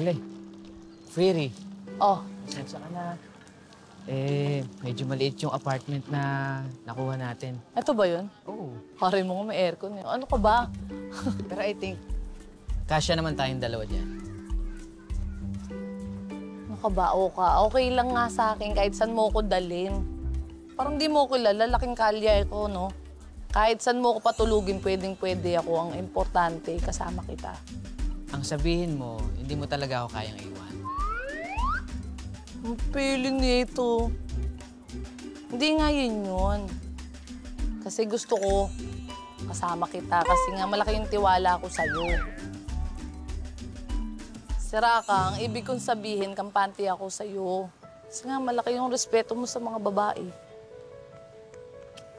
pala eh. Freery. Oh. Pasensya ka na. Medyo maliit yung apartment na nakuha natin. Ito ba yun? Oo. Pare mo nga may aircon eh. Ano ka ba? Pero I think, kasya naman tayong dalawa dyan. Ano ka ba? O ka? Okay lang nga sa akin kahit saan mo ko dalhin. Parang di mo ko kilala, laking kalya ko, no? Kahit saan mo ko patulugin, pwedeng-pwede ako. Ang importante, kasama kita. Ang sabihin mo, hindi mo talaga ako kayang iwan. Ang feeling nito. Hindi nga yun. Kasi gusto ko kasama kita kasi nga malaki yung tiwala ko sa'yo. Sira ka, ang ibig kong sabihin, kampante ako sa'yo. Kasi nga malaki yung respeto mo sa mga babae.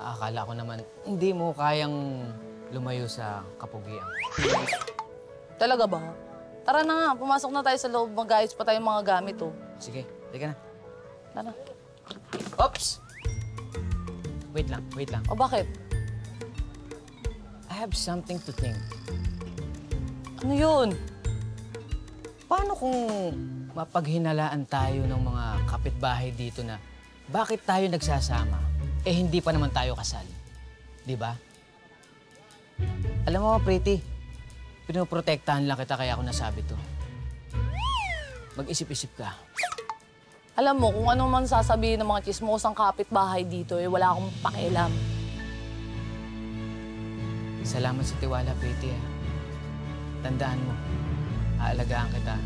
Akala ko naman, hindi mo kayang lumayo sa kapugian. Talaga ba? Tara na nga, pumasok na tayo sa loob, mag-ayos pa tayong mga gamit, oh. Sige, teka na. Tara. Oops! Wait lang. O bakit? I have something to think. Ano yun? Paano kung mapaghinalaan tayo ng mga kapitbahay dito na bakit tayo nagsasama? Hindi pa naman tayo kasal. Di ba? Alam mo, Pretty, pinoprotektahan lang kita kaya ako nasabi to. Mag-isip-isip ka. Alam mo, kung ano man sasabihin ng mga chismosang kapitbahay dito, wala akong pakialam. Salamat sa tiwala, Pretty. Tandaan mo, aalagaan kita,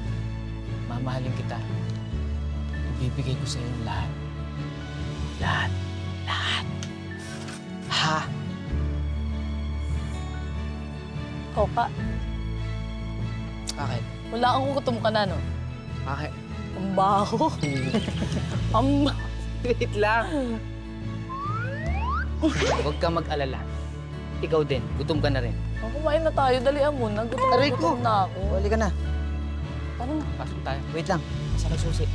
mamahalin kita, ibibigay ko sa iyo lahat. Lahat. Ha? Koka, Bakit? wala akong gutom ka na, no? Bakit? Ang baho. Wait lang. Huwag kang mag-alala. Ikaw din, gutom ka na rin. Kumain na tayo, dalian mo na. Gutom na ako. Huli ka na. Tara na. Pasok tayo. Wait lang, asa kay susi.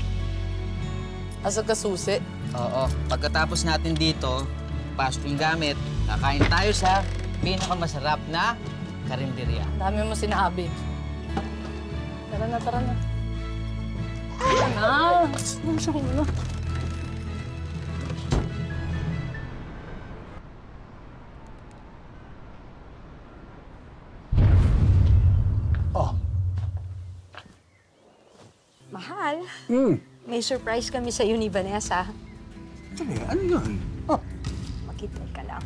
Asa ka susi? Oo. Pagkatapos natin dito, pasok yung gamit, kakain tayo sa pinakamasarap na karinderya. Ang dami mo sinabi. Tara na. Tara na. Masya ko na. Oh. Mahal, may surprise kami sa ni Vanessa. Ano yun? Oh. Makita ka lang.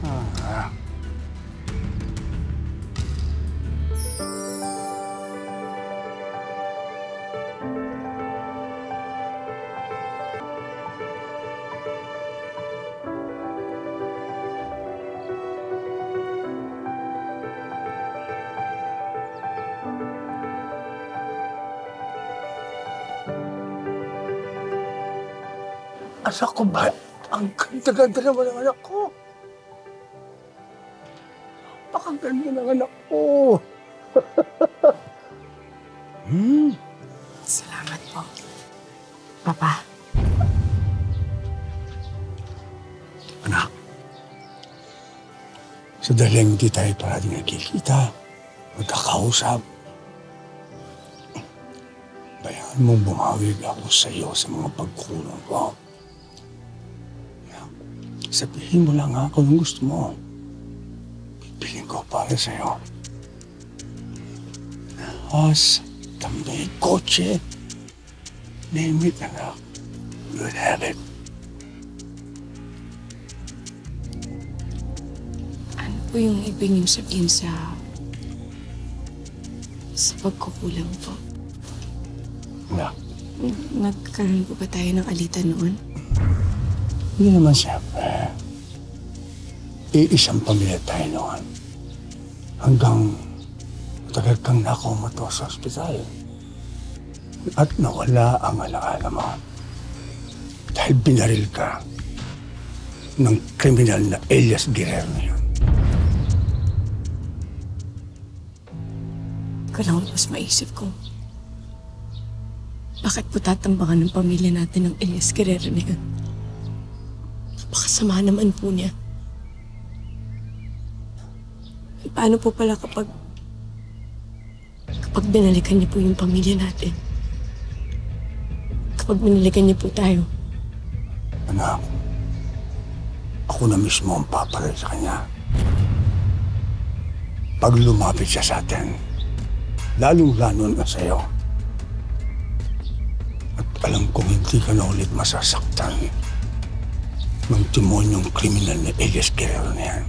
Ah. Anak ko ba? Ang ganda-ganda naman ng anak ko. Napakaganda ng anak ko. Salamat po. Papa. Anak, sa daling hindi tayo parating nagkikita, magkakausap. Bayaan mong bumawig ako sa iyo sa mga pagkulang ko. Sabihin mo lang ako ng gusto mo. Pipilin ko para sa'yo. House, tamay, kotse. Name it, anak. You'll have it. Ano po yung ibig niyong sabihin sa pagkukulang po? Anak, Nagkaroon po ba tayo ng alitan noon? hindi naman siyempre. Iisang pamilya tayo noon. Hanggang matagal kang nakumato sa ospital. At nawala ang alaala mo. Dahil binaril ka ng kriminal na Elias Guerrero na yun. Kailangan mas maisip ko. Bakit po tatambangan ng pamilya natin ng Elias Guerrero na yun? Napakasama naman po niya. Paano po pala kapag kapag binalikan niyo po yung pamilya natin. Kapag binalikan niyo po tayo. Anak, ako na mismo ang paparal sa kanya. Pag lumapit siya sa atin, lalong-lalo na sa'yo. At alam kong hindi ka na ulit masasaktan ng demonyong kriminal na Elias Guerrero na yan.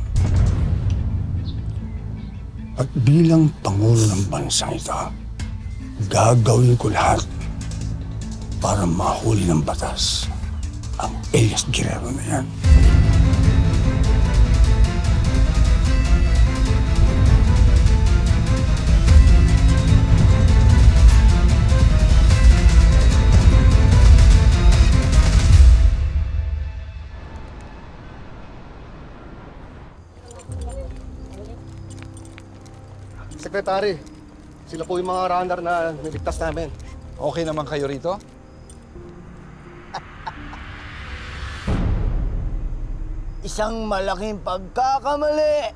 At bilang Pangulo ng bansang ito, gagawin ko lahat para mahuli ng batas ang Elias Guerrero na yan. Sekretary, sila po yung mga runner na niligtas namin. Okay naman kayo rito? Isang malaking pagkakamali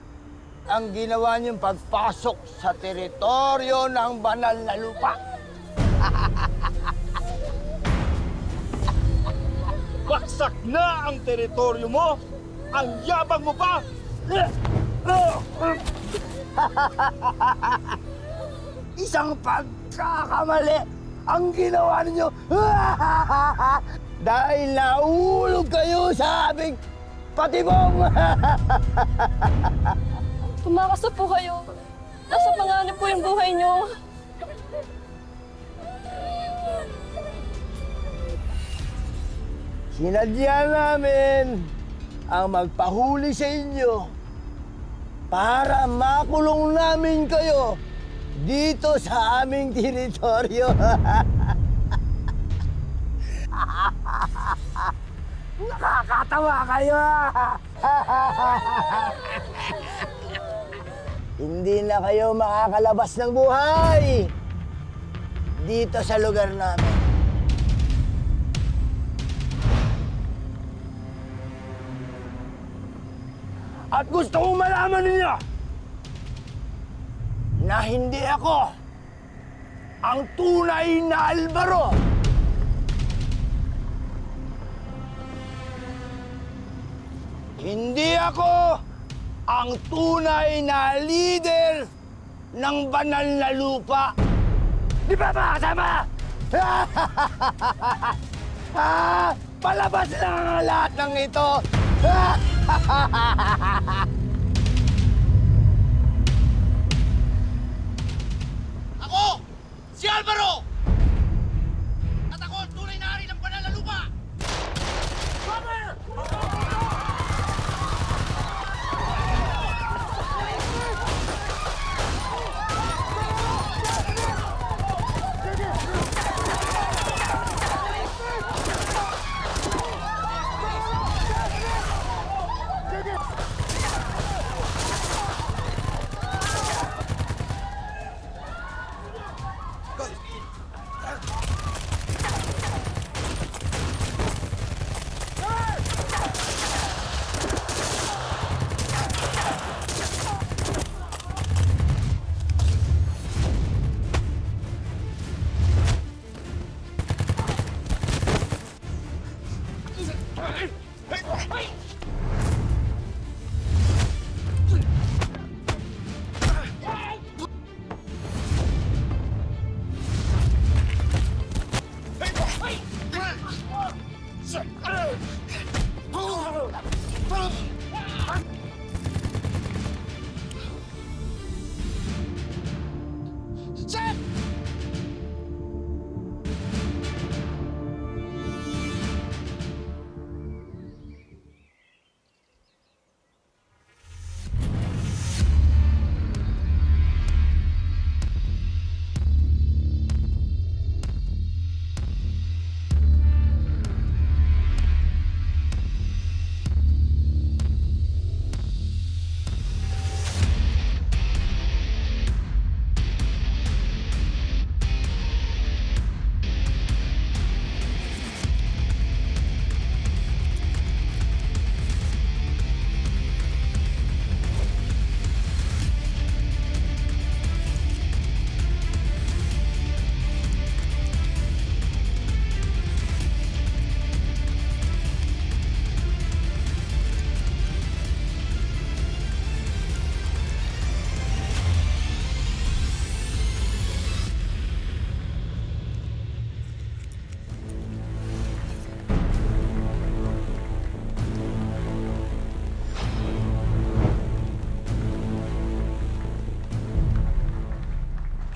ang ginawa niyong pagpasok sa teritoryo ng banal na lupa. Baksak na ang teritoryo mo! Ang yabang mo pa! Isang pagkakamali ang ginawa ninyo. Dahil nahulog kayo sa aming patibong. Tumakas na po kayo. Nasa panganib po yung buhay niyo. Sinadya namin ang magpahuli sa inyo para makulong namin kayo dito sa aming teritoryo. Nakakatawa kayo! Hindi na kayo makakalabas ng buhay dito sa lugar namin. At gusto kong malaman ninyo na hindi ako ang tunay na Alvaro. Hindi ako ang tunay na leader ng banal na lupa. Di ba mga kasama? Palabas lang ang lahat ng ito. Ako! Si Alvaro! At ako ang tunay na hari ng banal na lupa!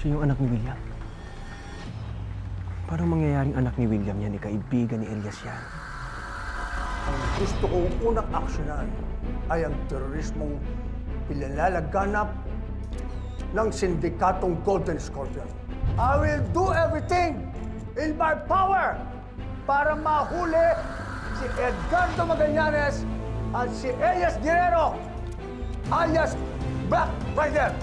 Siya yung anak ni William. Parang mangyayaring anak ni William yan, kaibigan ni Elias yan. Ang gusto kong unang aksyonan ay ang terorismong ilalalaganap ng sindikatong Golden Scorpion. I will do everything in my power para mahuli si Edgardo Magallanes at si Elias Guerrero alias Black Rider.